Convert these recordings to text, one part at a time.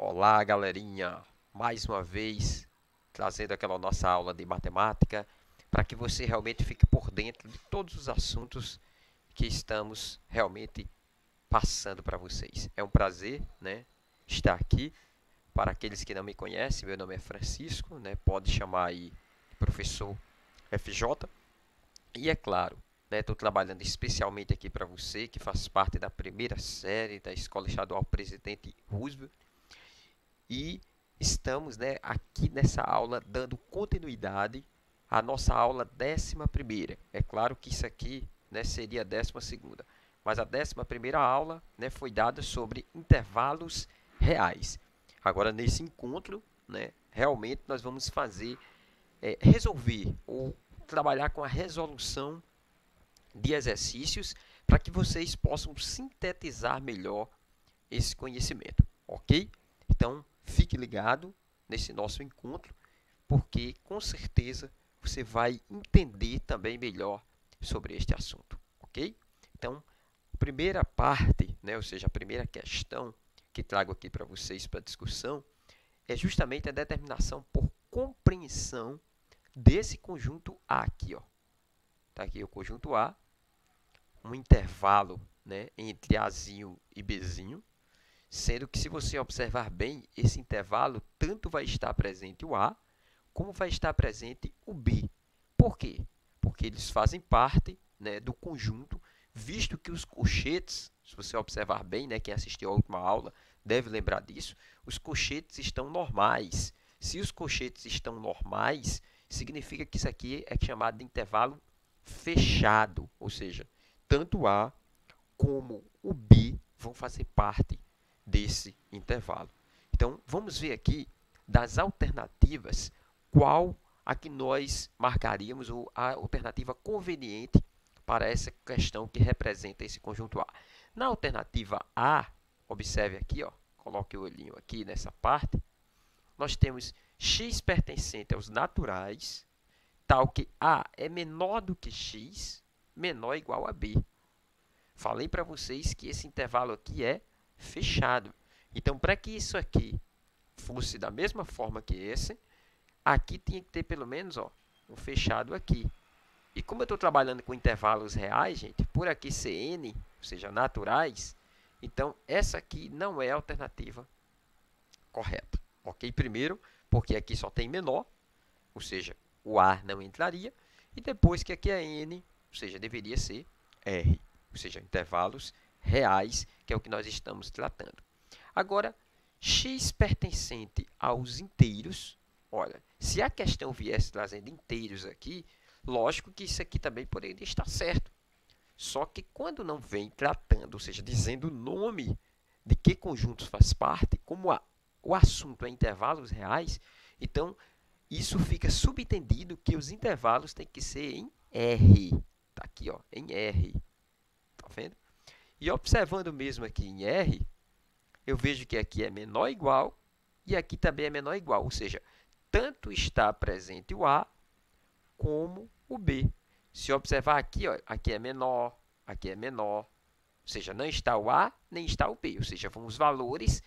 Olá, galerinha! Mais uma vez trazendo aquela nossa aula de matemática para que você realmente fique por dentro de todos os assuntos que estamos realmente passando para vocês. É um prazer, né, estar aqui. Para aqueles que não me conhecem, meu nome é Francisco, né, pode chamar aí de professor FJ. E é claro, estou trabalhando especialmente aqui para você que faz parte da primeira série da Escola Estadual Presidente Roosevelt. E estamos, aqui nessa aula dando continuidade à nossa aula 11ª. É claro que isso aqui, seria a 12ª, mas a 11ª aula, foi dada sobre intervalos reais. Agora, nesse encontro, realmente nós vamos resolver ou trabalhar com a resolução de exercícios para que vocês possam sintetizar melhor esse conhecimento, ok? Então, fique ligado nesse nosso encontro, porque com certeza você vai entender também melhor sobre este assunto, ok? Então, a primeira parte, ou seja, a primeira questão que trago aqui para vocês para discussão é justamente a determinação por compreensão desse conjunto A aqui, ó. Tá aqui o conjunto A, um intervalo, entre Azinho e Bzinho, sendo que se você observar bem, esse intervalo tanto vai estar presente o A, como vai estar presente o B. Por quê? Porque eles fazem parte, do conjunto, visto que os colchetes, se você observar bem, quem assistiu à última aula deve lembrar disso, os colchetes estão normais. Se os colchetes estão normais, significa que isso aqui é chamado de intervalo fechado, ou seja, tanto o A como o B vão fazer parte desse intervalo. Então, vamos ver aqui das alternativas qual a que nós marcaríamos ou a alternativa conveniente para essa questão que representa esse conjunto A. Na alternativa A, observe aqui, ó, coloque o olhinho aqui nessa parte, nós temos x pertencente aos naturais, tal que A é menor do que x, menor ou igual a B. Falei para vocês que esse intervalo aqui é fechado. Então, para que isso aqui fosse da mesma forma que esse, aqui tinha que ter pelo menos um fechado aqui. E como eu estou trabalhando com intervalos reais, gente, por aqui ser n, ou seja, naturais, então essa aqui não é a alternativa correta. Ok? Primeiro, porque aqui só tem menor, ou seja, o A não entraria. E depois que aqui é n, ou seja, deveria ser R, ou seja, intervalos reais, que é o que nós estamos tratando. Agora, x pertencente aos inteiros, olha, se a questão viesse trazendo inteiros aqui, lógico que isso aqui também poderia estar certo. Só que quando não vem tratando, ou seja, dizendo o nome de que conjuntos faz parte, como o assunto é intervalos reais, então isso fica subentendido que os intervalos têm que ser em R. Está aqui, ó, em R. Está vendo? E observando mesmo aqui em R, eu vejo que aqui é menor ou igual e aqui também é menor ou igual. Ou seja, tanto está presente o A como o B. Se observar aqui, ó, aqui é menor, ou seja, não está o A nem está o B. Ou seja, vão os valores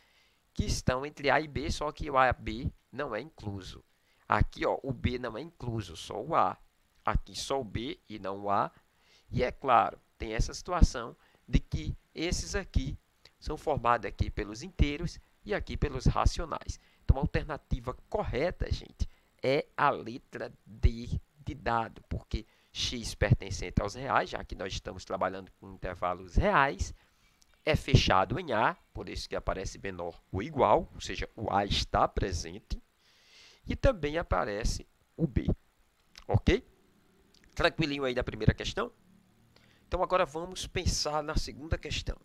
que estão entre A e B, só que o A e B não é incluso. Aqui, ó, o B não é incluso, só o A. Aqui só o B e não o A. E é claro, tem essa situação de que esses aqui são formados aqui pelos inteiros e aqui pelos racionais. Então, a alternativa correta, gente, é a letra D de dado, porque x pertencente aos reais, já que nós estamos trabalhando com intervalos reais, é fechado em A, por isso que aparece menor ou igual, ou seja, o A está presente, e também aparece o B, ok? Tranquilinho aí da primeira questão? Então, agora vamos pensar na segunda questão.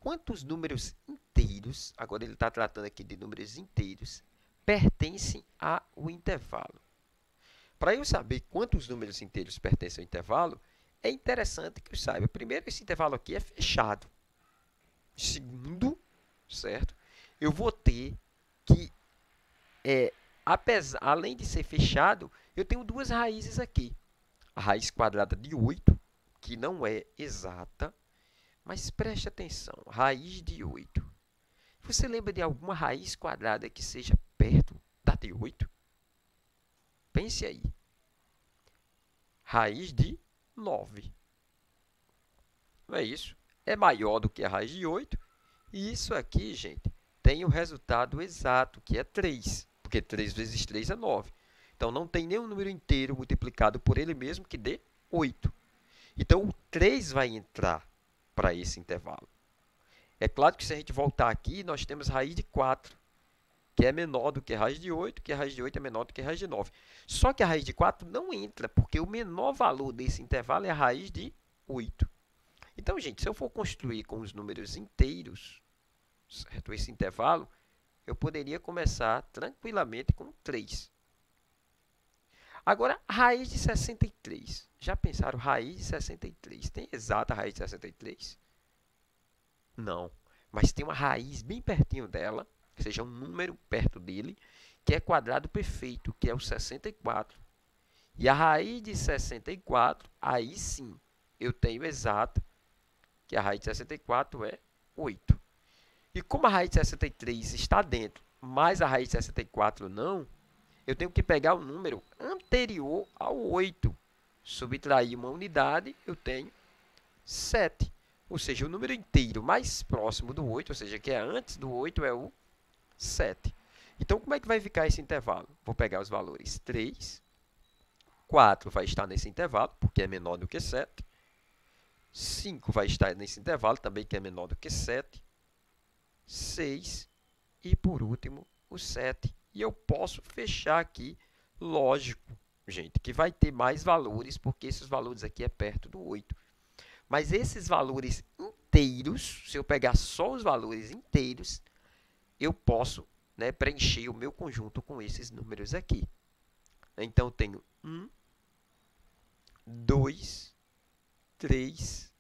Quantos números inteiros, agora ele está tratando aqui de números inteiros, pertencem ao intervalo? Para eu saber quantos números inteiros pertencem ao intervalo, é interessante que eu saiba. Primeiro, esse intervalo aqui é fechado. Segundo, certo? Eu vou ter que, além de ser fechado, eu tenho duas raízes aqui. A raiz quadrada de 8, que não é exata, mas preste atenção, raiz de 8 Você lembra de alguma raiz quadrada que seja perto da de 8? Pense aí. Raiz de 9. Não é isso? É maior do que a raiz de 8. E isso aqui, gente, tem o resultado exato, que é 3. Porque 3 vezes 3 é 9. Então, não tem nenhum número inteiro multiplicado por ele mesmo que dê 8. Então, o 3 vai entrar para esse intervalo. É claro que se a gente voltar aqui, nós temos raiz de 4, que é menor do que a raiz de 8, que a raiz de 8 é menor do que a raiz de 9. Só que a raiz de 4 não entra, porque o menor valor desse intervalo é a raiz de 8. Então, gente, se eu for construir com os números inteiros, certo? Esse intervalo, eu poderia começar tranquilamente com 3. Agora, raiz de 63. Já pensaram, raiz de 63? Tem exata raiz de 63? Não. Mas tem uma raiz bem pertinho dela, que seja um número perto dele, que é quadrado perfeito, que é o 64. E a raiz de 64, aí sim, eu tenho exata, que a raiz de 64 é 8. E como a raiz de 63 está dentro, mas a raiz de 64 não, eu tenho que pegar o número anterior ao 8. Subtrair uma unidade, eu tenho 7. Ou seja, o número inteiro mais próximo do 8, ou seja, que é antes do 8, é o 7. Então, como é que vai ficar esse intervalo? Vou pegar os valores 3, 4 vai estar nesse intervalo, porque é menor do que 7. 5 vai estar nesse intervalo, também que é menor do que 7. 6 e, por último, o 7. E eu posso fechar aqui, lógico, gente, que vai ter mais valores, porque esses valores aqui é perto do 8. Mas esses valores inteiros, se eu pegar só os valores inteiros, eu posso, né, preencher o meu conjunto com esses números aqui. Então, eu tenho 1, 2, 3,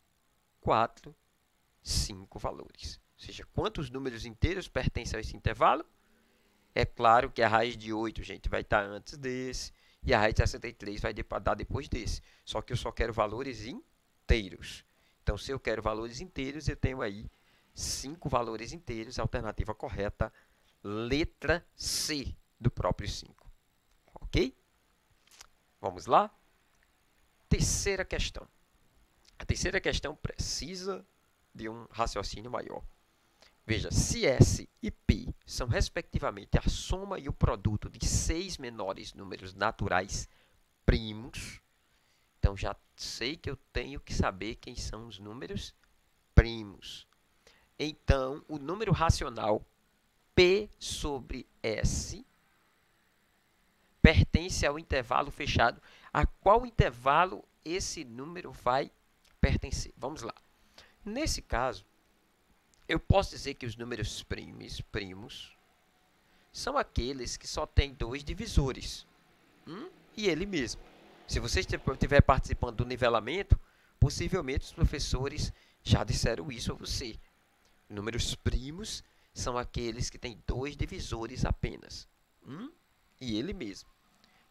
4, 5 valores. Ou seja, quantos números inteiros pertencem a esse intervalo? É claro que a raiz de 8, gente, vai estar antes desse, e a raiz de 63 vai dar depois desse. Só que eu só quero valores inteiros. Então, se eu quero valores inteiros, eu tenho aí 5 valores inteiros, alternativa correta, letra C do próprio 5. Ok? Vamos lá? Terceira questão. A terceira questão precisa de um raciocínio maior. Veja, se S e P são, respectivamente, a soma e o produto de 6 menores números naturais primos, então já sei que eu tenho que saber quem são os números primos. Então, o número racional P sobre S pertence ao intervalo fechado. A qual intervalo esse número vai pertencer? Vamos lá. Nesse caso, eu posso dizer que os números primos são aqueles que só têm 2 divisores, e ele mesmo. Se você estiver participando do nivelamento, possivelmente os professores já disseram isso a você. Números primos são aqueles que têm 2 divisores apenas, e ele mesmo.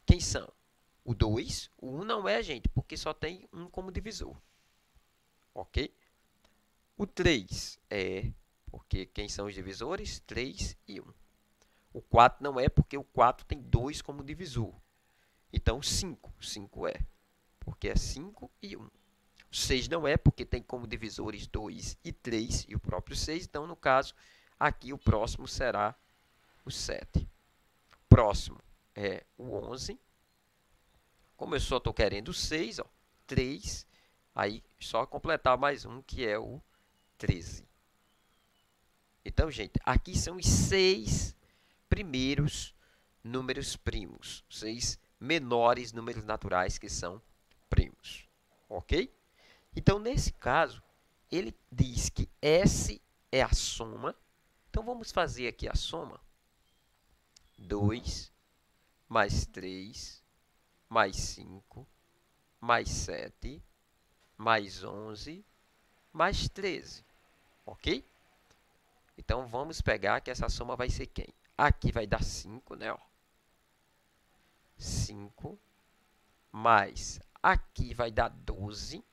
Quem são? O 2, o 1 não é, gente, porque só tem 1 como divisor. Ok? O 3 é, porque quem são os divisores? 3 e 1. O 4 não é, porque o 4 tem 2 como divisor. Então, 5. 5 é, porque é 5 e 1. O 6 não é, porque tem como divisores 2 e 3, e o próprio 6. Então, no caso, aqui o próximo será o 7. Próximo é o 11. Como eu só estou querendo o 6, 3, aí só completar mais um, que é o 13. Então, gente, aqui são os 6 primeiros números primos, 6 menores números naturais que são primos, ok? Então, nesse caso, ele diz que S é a soma. Então, vamos fazer aqui a soma. 2 mais 3 mais 5 mais 7 mais 11 mais 13, ok? Então, vamos pegar que essa soma vai ser quem? Aqui vai dar 5, né? 5 mais aqui vai dar 12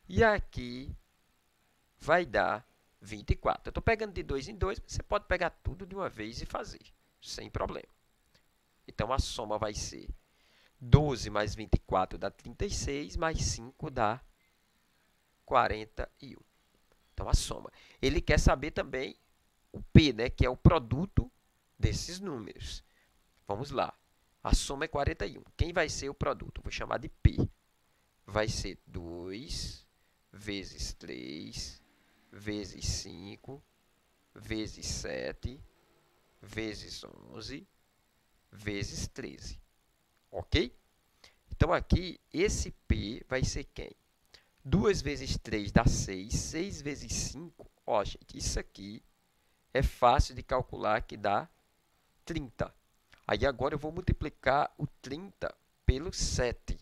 e aqui vai dar 24. Eu estou pegando de 2 em 2, você pode pegar tudo de uma vez e fazer, sem problema. Então, a soma vai ser 12 mais 24 dá 36, mais 5 dá 41. Então, a soma. Ele quer saber também o P, né, que é o produto desses números. Vamos lá. A soma é 41. Quem vai ser o produto? Vou chamar de P. Vai ser 2 vezes 3 vezes 5 vezes 7 vezes 11 vezes 13. Ok? Então, aqui, esse P vai ser quem? 2 vezes 3 dá 6. 6 vezes 5, ó, gente, isso aqui é fácil de calcular, que dá 30. Aí, agora, eu vou multiplicar o 30 pelo 7,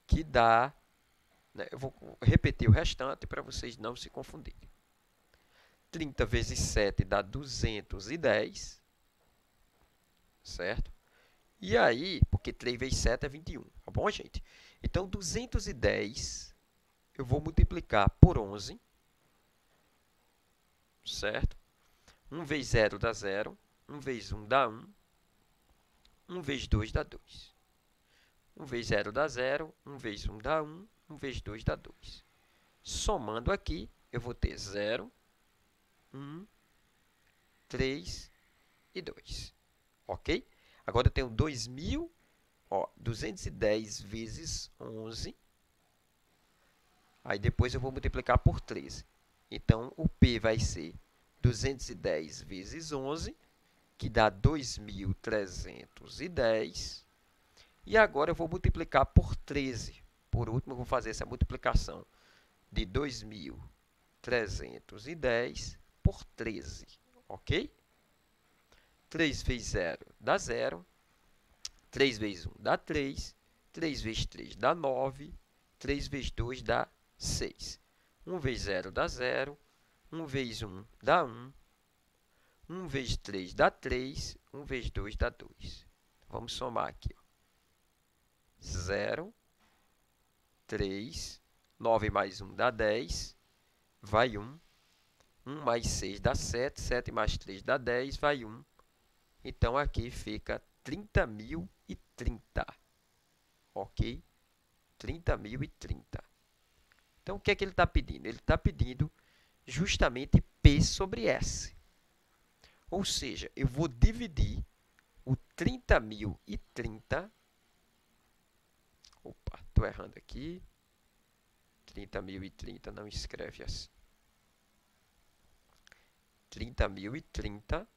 que dá... né, eu vou repetir o restante para vocês não se confundirem. 30 vezes 7 dá 210, certo? E aí, porque 3 vezes 7 é 21, tá bom, gente? Então, 210 eu vou multiplicar por 11, certo? 1 vezes 0 dá 0, 1 vezes 1 dá 1, 1 vezes 2 dá 2. 1 vezes 0 dá 0, 1 vezes 1 dá 1, 1 vezes 2 dá 2. Somando aqui, eu vou ter 0, 1, 3 e 2. Ok? Agora eu tenho 210 vezes 11. Aí depois eu vou multiplicar por 13. Então, o P vai ser 210 vezes 11, que dá 2.310. E agora eu vou multiplicar por 13. Por último, eu vou fazer essa multiplicação de 2.310 por 13. Ok? 3 vezes 0 dá 0. 3 vezes 1 dá 3. 3 vezes 3 dá 9. 3 vezes 2 dá 6. 1 vezes 0 dá 0. 1 vezes 1 dá 1. 1 vezes 3 dá 3. 1 vezes 2 dá 2. Vamos somar aqui. 0, 3, 9 mais 1 dá 10, vai 1. 1 mais 6 dá 7, 7 mais 3 dá 10, vai 1. Então, aqui fica 30.030. Ok? 30.030. Então, o que é que ele está pedindo? Ele está pedindo justamente P sobre S. Ou seja, eu vou dividir o 30.030. Opa, estou errando aqui. 30.030 não escreve assim. 30.030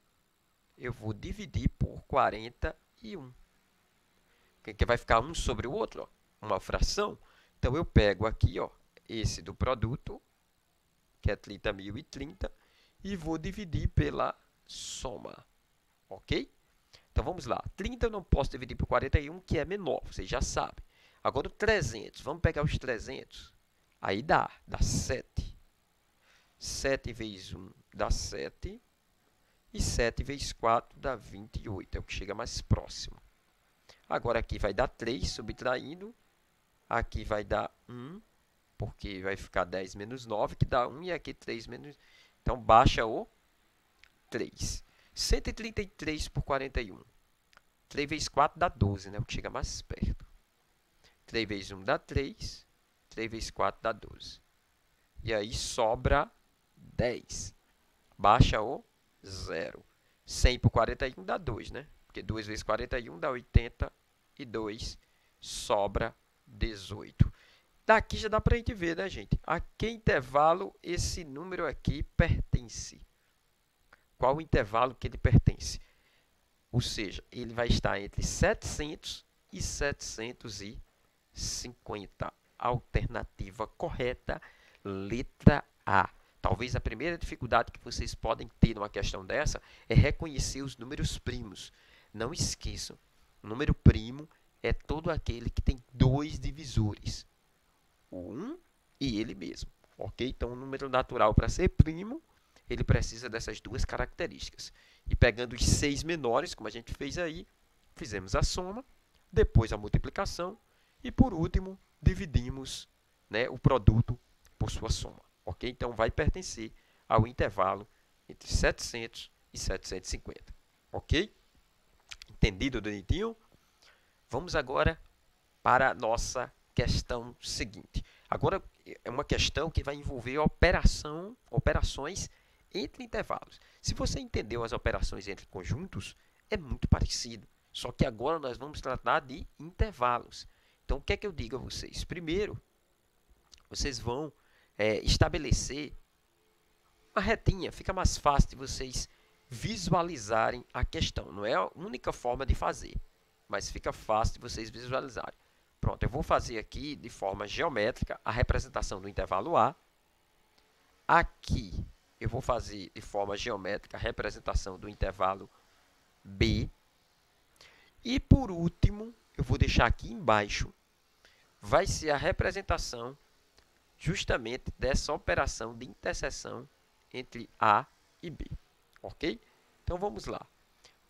eu vou dividir por 41. Que vai ficar um sobre o outro, ó, uma fração. Então, eu pego aqui, ó, esse do produto, que é 30.030, e vou dividir pela soma. Ok? Então, vamos lá. 30 eu não posso dividir por 41, que é menor, vocês já sabem. Agora, o 300. Vamos pegar os 300. Aí dá 7. 7 vezes 1 dá 7. E 7 vezes 4 dá 28. É o que chega mais próximo. Agora, aqui vai dar 3, subtraindo. Aqui vai dar 1, porque vai ficar 10 menos 9, que dá 1. E aqui 3 menos... Então, baixa o 3. 133 por 41. 3 vezes 4 dá 12, né? O que chega mais perto. 3 vezes 1 dá 3. 3 vezes 4 dá 12. E aí sobra 10. Baixa o 0. 100 por 41 dá 2, né? Porque 2 vezes 41 dá 82. Sobra 18. Daqui já dá para a gente ver, né, gente? A que intervalo esse número aqui pertence? Qual o intervalo que ele pertence? Ou seja, ele vai estar entre 700 e 750. Alternativa correta, letra A. Talvez a primeira dificuldade que vocês podem ter numa questão dessa é reconhecer os números primos. Não esqueçam, o número primo é todo aquele que tem dois divisores, o 1 e ele mesmo. Ok? Então, o número natural, para ser primo, ele precisa dessas duas características. E pegando os 6 menores, como a gente fez aí, fizemos a soma, depois a multiplicação e, por último, dividimos, né, o produto por sua soma. Ok? Então, vai pertencer ao intervalo entre 700 e 750. Ok? Entendido direitinho? Vamos agora para a nossa questão seguinte. Agora é uma questão que vai envolver operações entre intervalos. Se você entendeu as operações entre conjuntos, é muito parecido. Só que agora nós vamos tratar de intervalos. Então, o que é que eu digo a vocês? Primeiro, vocês vão estabelecer uma retinha. Fica mais fácil de vocês visualizarem a questão. Não é a única forma de fazer, mas fica fácil de vocês visualizarem. Pronto, eu vou fazer aqui de forma geométrica a representação do intervalo A. Aqui eu vou fazer de forma geométrica a representação do intervalo B. E por último, eu vou deixar aqui embaixo, vai ser a representação justamente dessa operação de interseção entre A e B. Ok? Então vamos lá.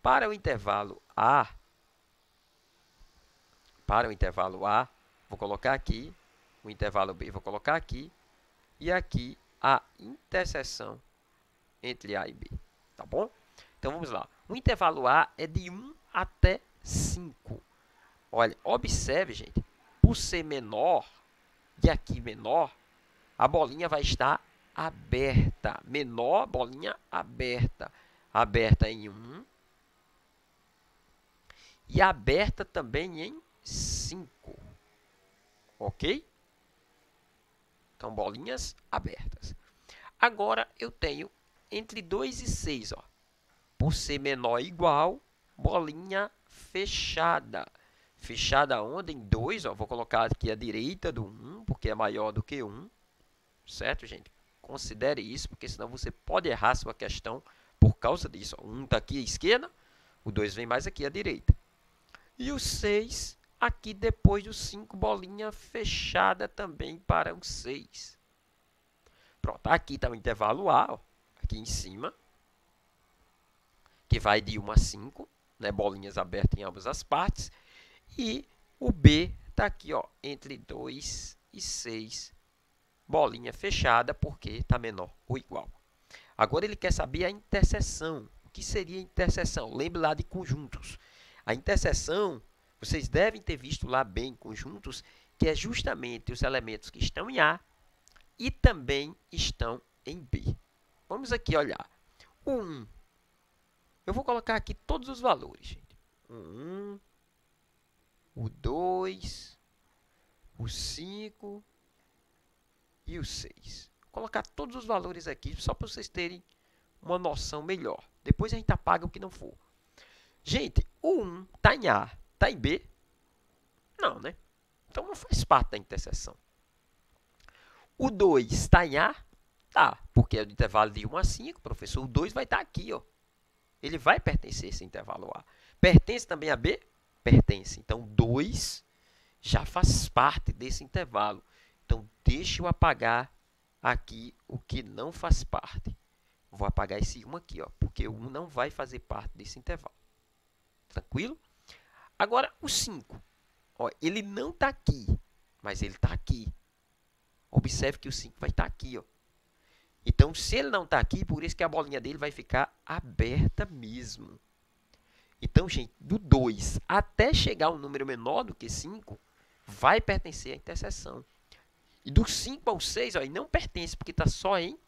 Para o intervalo A, vou colocar aqui, o intervalo B vou colocar aqui, e aqui a interseção entre A e B. Tá bom? Então vamos lá. O intervalo A é de 1 até 5. Olha, observe, gente, por ser menor e aqui menor, a bolinha vai estar aberta. Menor, bolinha aberta. Aberta em 1 e aberta também em 5. Ok? Então, bolinhas abertas. Agora, eu tenho entre 2 e 6. Ó. Por ser menor ou igual, bolinha fechada. Fechada onde? Em 2. Ó. Vou colocar aqui a direita do 1, porque é maior do que 1. Certo, gente? Considere isso, porque senão você pode errar sua questão por causa disso. Ó. O 1 está aqui à esquerda, o 2 vem mais aqui à direita. E o 6 aqui depois do 5, bolinha fechada também para o 6. Pronto, aqui está o intervalo A, ó, aqui em cima, que vai de 1 a 5, né, bolinhas abertas em ambas as partes. E o B está aqui, ó, entre 2 e 6, bolinha fechada, porque está menor ou igual. Agora ele quer saber a interseção. O que seria a interseção? Lembre lá de conjuntos. A interseção, vocês devem ter visto lá bem conjuntos, que é justamente os elementos que estão em A e também estão em B. Vamos aqui olhar. O 1. Eu vou colocar aqui todos os valores, gente. O 1, o 2, o 5 e o 6. Vou colocar todos os valores aqui, só para vocês terem uma noção melhor. Depois a gente apaga o que não for. Gente, o 1 está em A, está em B? Não, né? Então não faz parte da interseção. O 2 está em A? Tá, porque é do intervalo de 1 a 5, professor. O 2 vai estar aqui, ó. Ele vai pertencer a esse intervalo A. Pertence também a B? Pertence. Então, 2 já faz parte desse intervalo. Então, deixa eu apagar aqui o que não faz parte. Vou apagar esse 1 aqui, ó, porque o 1 não vai fazer parte desse intervalo. Tranquilo? Agora, o 5. Ó, ele não está aqui, mas ele está aqui. Observe que o 5 vai estar aqui. Ó. Então, se ele não está aqui, por isso que a bolinha dele vai ficar aberta mesmo. Então, gente, do 2 até chegar a um número menor do que 5, vai pertencer à interseção. E do 5 ao 6, ó, ele não pertence, porque está só em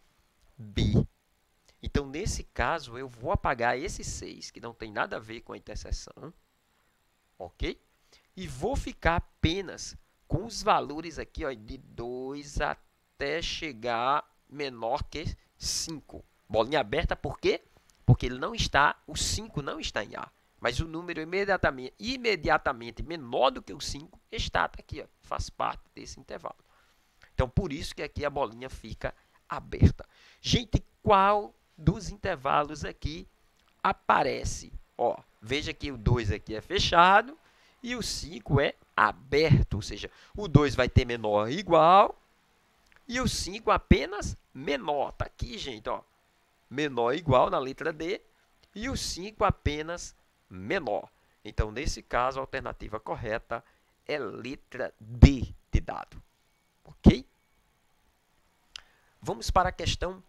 B. Então, nesse caso, eu vou apagar esse 6, que não tem nada a ver com a interseção. Ok? E vou ficar apenas com os valores aqui, ó, de 2 até chegar menor que 5. Bolinha aberta, por quê? Porque ele não está, o 5 não está em A. Mas o número imediatamente menor do que o 5 está aqui, ó, faz parte desse intervalo. Então, por isso que aqui a bolinha fica aberta. Gente, qual dos intervalos aqui aparece? Ó, veja que o 2 aqui é fechado e o 5 é aberto. Ou seja, o 2 vai ter menor ou igual e o 5 apenas menor. Está aqui, gente. Ó, menor ou igual na letra D e o 5 apenas menor. Então, nesse caso, a alternativa correta é letra D de dado. Ok? Vamos para a questão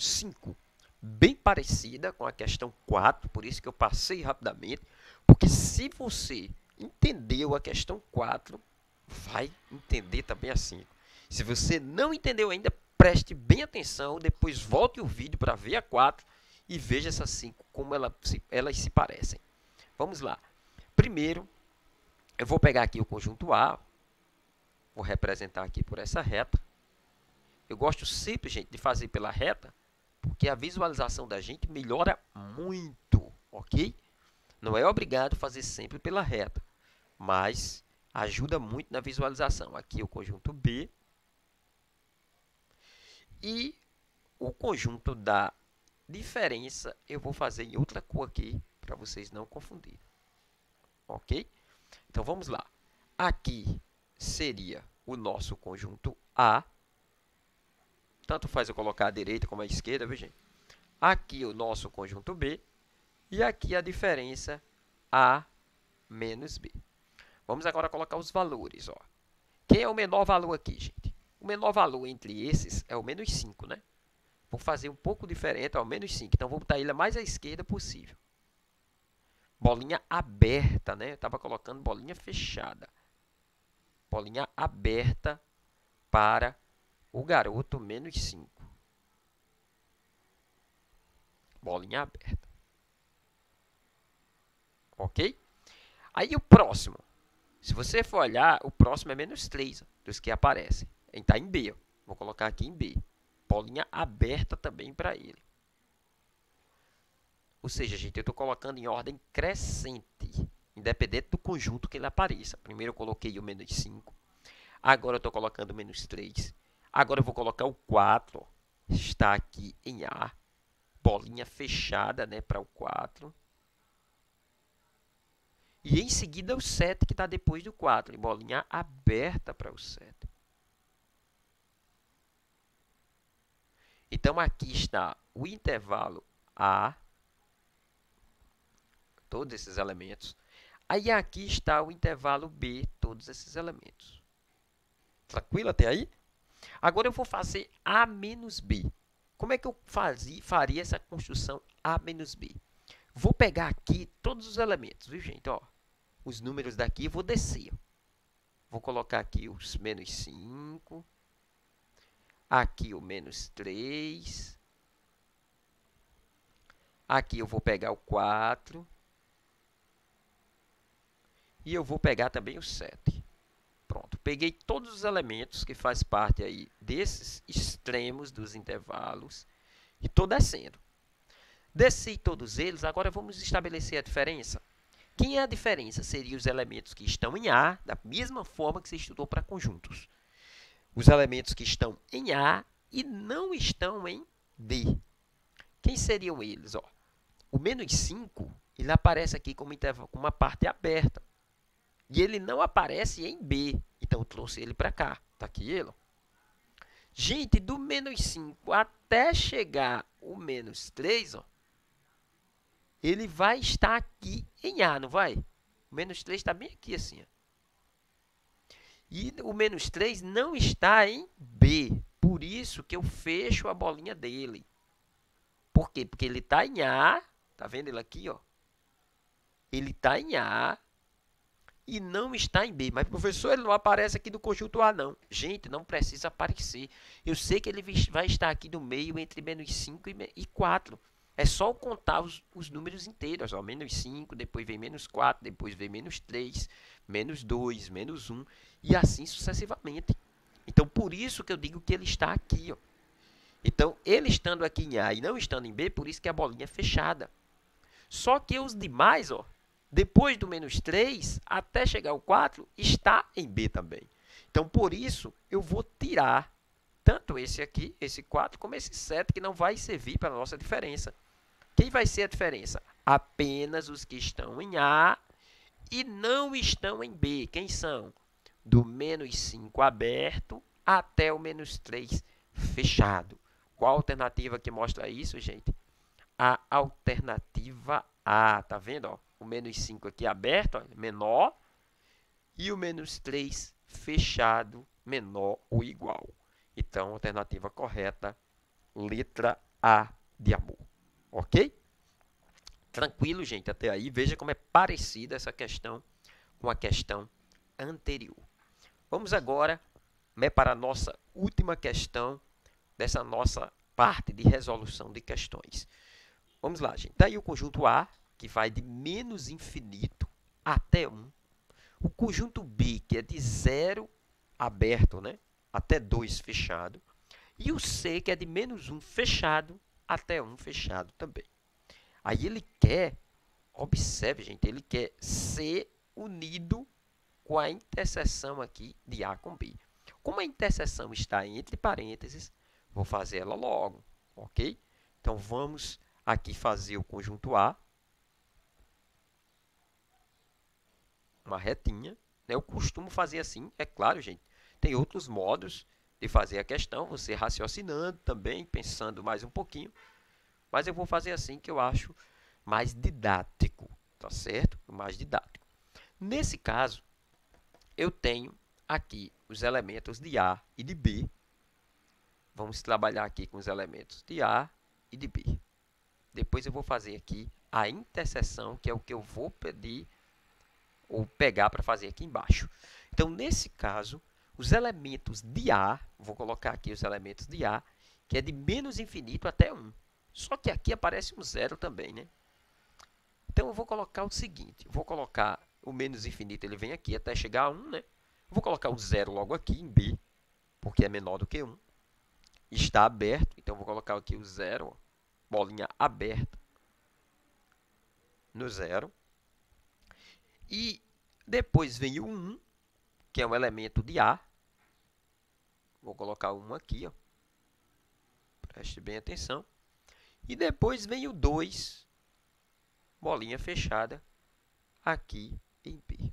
5. Bem parecida com a questão 4, por isso que eu passei rapidamente, porque se você entendeu a questão 4, vai entender também a 5. Se você não entendeu ainda, preste bem atenção, depois volte o vídeo para ver a 4 e veja essas 5, como elas se parecem. Vamos lá. Primeiro, eu vou pegar aqui o conjunto A, vou representar aqui por essa reta. Eu gosto sempre, gente, de fazer pela reta, porque a visualização da gente melhora muito, ok? Não é obrigado fazer sempre pela reta, mas ajuda muito na visualização. Aqui o conjunto B e o conjunto da diferença eu vou fazer em outra cor aqui, para vocês não confundirem, ok? Então, vamos lá. Aqui seria o nosso conjunto A. Tanto faz eu colocar a direita como a esquerda, viu, gente? Aqui o nosso conjunto B. E aqui a diferença A menos B. Vamos agora colocar os valores. Ó. Quem é o menor valor aqui, gente? O menor valor entre esses é o menos 5, né? Vou fazer um pouco diferente, ó, menos 5. Então, vou botar ele mais à esquerda possível. Bolinha aberta, né? Eu estava colocando bolinha fechada. Bolinha aberta para o garoto menos 5. Bolinha aberta. Ok? Aí o próximo. Se você for olhar, o próximo é menos 3 dos que aparecem. Ele está em B. Ó. Vou colocar aqui em B. Bolinha aberta também para ele. Ou seja, gente, eu estou colocando em ordem crescente, independente do conjunto que ele apareça. Primeiro eu coloquei o menos 5. Agora eu estou colocando o menos 3. Agora eu vou colocar o 4. Está aqui em A. Bolinha fechada, né, para o 4. E em seguida o 7 que está depois do 4. E bolinha aberta para o 7. Então, aqui está o intervalo A. Todos esses elementos. Aí aqui está o intervalo B. Todos esses elementos. Tranquilo até aí? Agora eu vou fazer A menos B. Como é que eu faria essa construção A menos B? Vou pegar aqui todos os elementos, viu, gente? Ó, os números daqui eu vou descer. Vou colocar aqui os menos 5. Aqui o menos 3. Aqui eu vou pegar o 4. E eu vou pegar também o 7. Pronto, peguei todos os elementos que faz parte aí desses extremos dos intervalos e estou descendo. Desci todos eles, agora vamos estabelecer a diferença. Quem é a diferença? Seriam os elementos que estão em A, da mesma forma que você estudou para conjuntos. Os elementos que estão em A e não estão em B. Quem seriam eles? Ó, o menos 5, ele aparece aqui como uma parte aberta. E ele não aparece em B. Então, eu trouxe ele para cá. Está aqui ele. Ó. Gente, do menos 5 até chegar o menos 3, ó, ele vai estar aqui em A, não vai? O menos 3 está bem aqui assim. Ó. E o menos 3 não está em B. Por isso que eu fecho a bolinha dele. Por quê? Porque ele está em A. Tá vendo ele aqui? Ó? Ele está em A. E não está em B. Mas, professor, ele não aparece aqui no conjunto A, não. Gente, não precisa aparecer. Eu sei que ele vai estar aqui no meio entre menos 5 e 4. É só contar os números inteiros. Ó. Menos 5, depois vem menos 4, depois vem menos 3, menos 2, menos 1. E assim sucessivamente. Então, por isso que eu digo que ele está aqui. Ó. Então, ele estando aqui em A e não estando em B, por isso que a bolinha é fechada. Só que os demais, ó, depois do menos 3, até chegar ao 4, está em B também. Então, por isso, eu vou tirar tanto esse aqui, esse 4, como esse 7, que não vai servir para a nossa diferença. Quem vai ser a diferença? Apenas os que estão em A e não estão em B. Quem são? Do menos 5 aberto até o menos 3 fechado. Qual alternativa que mostra isso, gente? A alternativa A. Tá vendo? Ó? O menos 5 aqui aberto, ó, menor, e o menos 3 fechado, menor ou igual. Então, alternativa correta, letra A de amor. Ok? Tranquilo, gente, até aí. Veja como é parecida essa questão com a questão anterior. Vamos agora, né, para a nossa última questão dessa nossa parte de resolução de questões. Vamos lá, gente. Está aí o conjunto A, que vai de menos infinito até 1. O conjunto B, que é de 0 aberto, né, até 2 fechado. E o C, que é de menos 1 fechado até 1 fechado também. Aí ele quer, observe, gente, ele quer C unido com a interseção aqui de A com B. Como a interseção está entre parênteses, vou fazer ela logo, ok? Então, vamos aqui fazer o conjunto A, uma retinha. Né? Eu costumo fazer assim, é claro, gente. Tem outros modos de fazer a questão, você raciocinando também, pensando mais um pouquinho. Mas eu vou fazer assim que eu acho mais didático, tá certo? Mais didático. Nesse caso, eu tenho aqui os elementos de A e de B. Vamos trabalhar aqui com os elementos de A e de B. Depois eu vou fazer aqui a interseção, que é o que eu vou pedir ou pegar para fazer aqui embaixo. Então, nesse caso, os elementos de A, vou colocar aqui os elementos de A, que é de menos infinito até 1. Só que aqui aparece um zero também, né? Então, eu vou colocar o seguinte, vou colocar o menos infinito, ele vem aqui até chegar a 1, né? Vou colocar o zero logo aqui em B, porque é menor do que 1. Está aberto, então vou colocar aqui o zero, bolinha aberta, no zero. E depois vem o 1, que é um elemento de A. Vou colocar o 1 aqui, ó. Preste bem atenção. E depois vem o 2, bolinha fechada, aqui em B.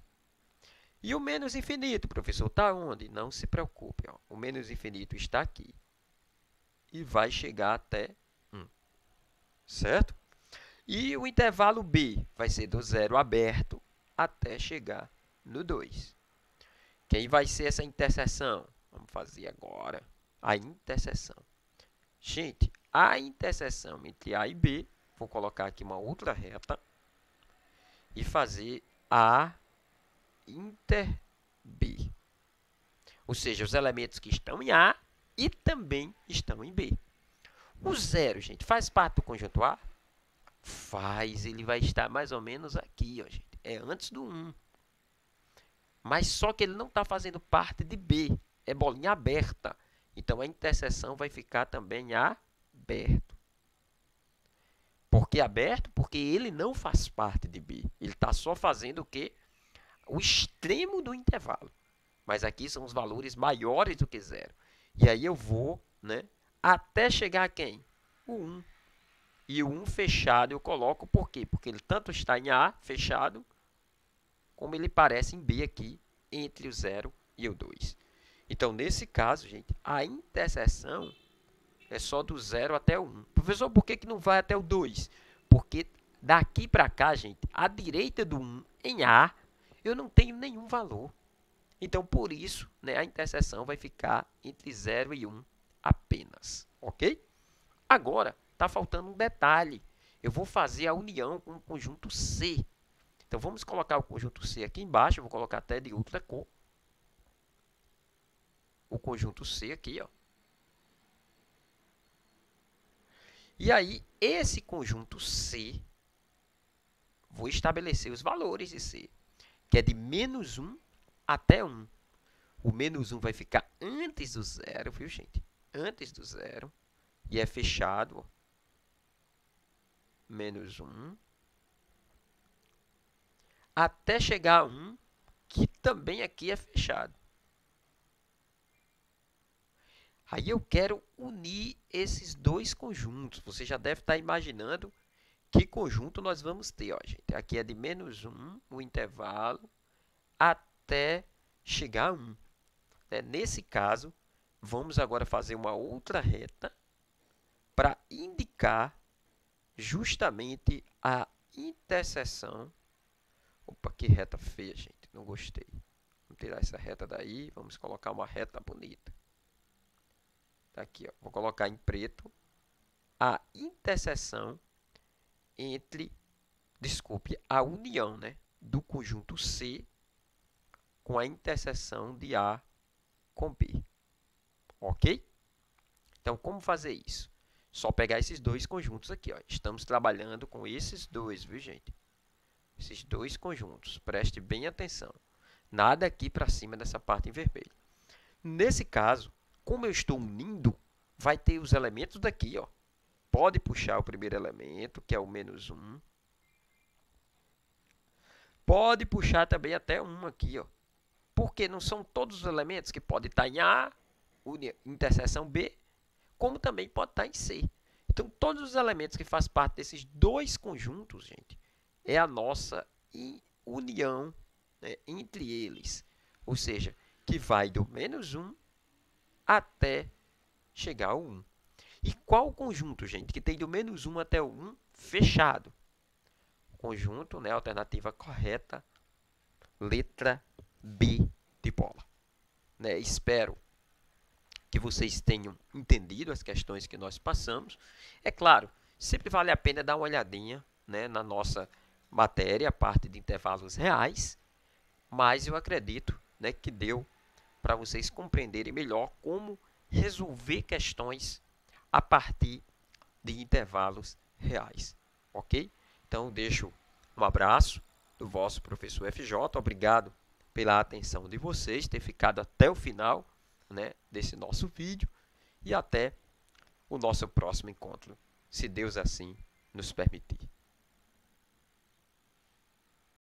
E o menos infinito, professor, está onde? Não se preocupe, ó. O menos infinito está aqui. E vai chegar até 1. Certo? E o intervalo B vai ser do zero aberto até chegar no 2. Quem vai ser essa interseção? Vamos fazer agora a interseção. Gente, a interseção entre A e B, vou colocar aqui uma outra reta e fazer A inter B. Ou seja, os elementos que estão em A e também estão em B. O zero, gente, faz parte do conjunto A? Faz, ele vai estar mais ou menos aqui, ó, gente. É antes do 1. Mas só que ele não está fazendo parte de B. É bolinha aberta. Então, a interseção vai ficar também aberto. Por que aberto? Porque ele não faz parte de B. Ele está só fazendo o quê? O extremo do intervalo. Mas aqui são os valores maiores do que zero. E aí eu vou, né, até chegar a quem? O 1. E o 1 fechado eu coloco por quê? Porque ele tanto está em A, fechado, como ele aparece em B aqui, entre o 0 e o 2. Então, nesse caso, gente, a interseção é só do 0 até o 1. Professor, por que não vai até o 2? Porque daqui para cá, gente, à direita do 1, em A, eu não tenho nenhum valor. Então, por isso, né, a interseção vai ficar entre 0 e 1 apenas. Ok? Agora, está faltando um detalhe. Eu vou fazer a união com o conjunto C. Então, vamos colocar o conjunto C aqui embaixo. Eu vou colocar até de outra cor. O conjunto C aqui, ó. E aí, esse conjunto C, vou estabelecer os valores de C, que é de menos 1 até 1. O menos 1 vai ficar antes do zero, viu, gente? Antes do zero. E é fechado, ó. Menos 1. Até chegar a 1, que também aqui é fechado. Aí eu quero unir esses dois conjuntos. Você já deve estar imaginando que conjunto nós vamos ter. Ó, gente. Aqui é de menos 1, o intervalo, até chegar a 1. Nesse caso, vamos agora fazer uma outra reta para indicar justamente a interseção. Opa, que reta feia, gente. Não gostei. Vamos tirar essa reta daí. Vamos colocar uma reta bonita. Tá aqui, ó. Vou colocar em preto. a interseção entre, desculpe, a união, né, do conjunto C com a interseção de A com B. Ok? Então, como fazer isso? Só pegar esses dois conjuntos aqui. Ó. Estamos trabalhando com esses dois, viu, gente? Esses dois conjuntos. Preste bem atenção. Nada aqui para cima dessa parte em vermelho. Nesse caso, como eu estou unindo, vai ter os elementos daqui. Ó. Pode puxar o primeiro elemento, que é o menos 1. Pode puxar também até 1 aqui. Ó. Porque não são todos os elementos que podem estar em A, interseção B, como também pode estar em C. Então, todos os elementos que fazem parte desses dois conjuntos, gente, é a nossa união, né, entre eles. Ou seja, que vai do menos 1 até chegar ao 1. E qual o conjunto, gente, que tem do menos 1 até o 1 fechado? Conjunto, né, alternativa correta, letra B de bola. Né, espero que vocês tenham entendido as questões que nós passamos. É claro, sempre vale a pena dar uma olhadinha, né, na nossa matéria, a parte de intervalos reais, mas eu acredito, né, que deu para vocês compreenderem melhor como resolver questões a partir de intervalos reais, ok? Então, deixo um abraço do vosso professor FJ, obrigado pela atenção de vocês, ter ficado até o final, né, desse nosso vídeo, e até o nosso próximo encontro, se Deus assim nos permitir.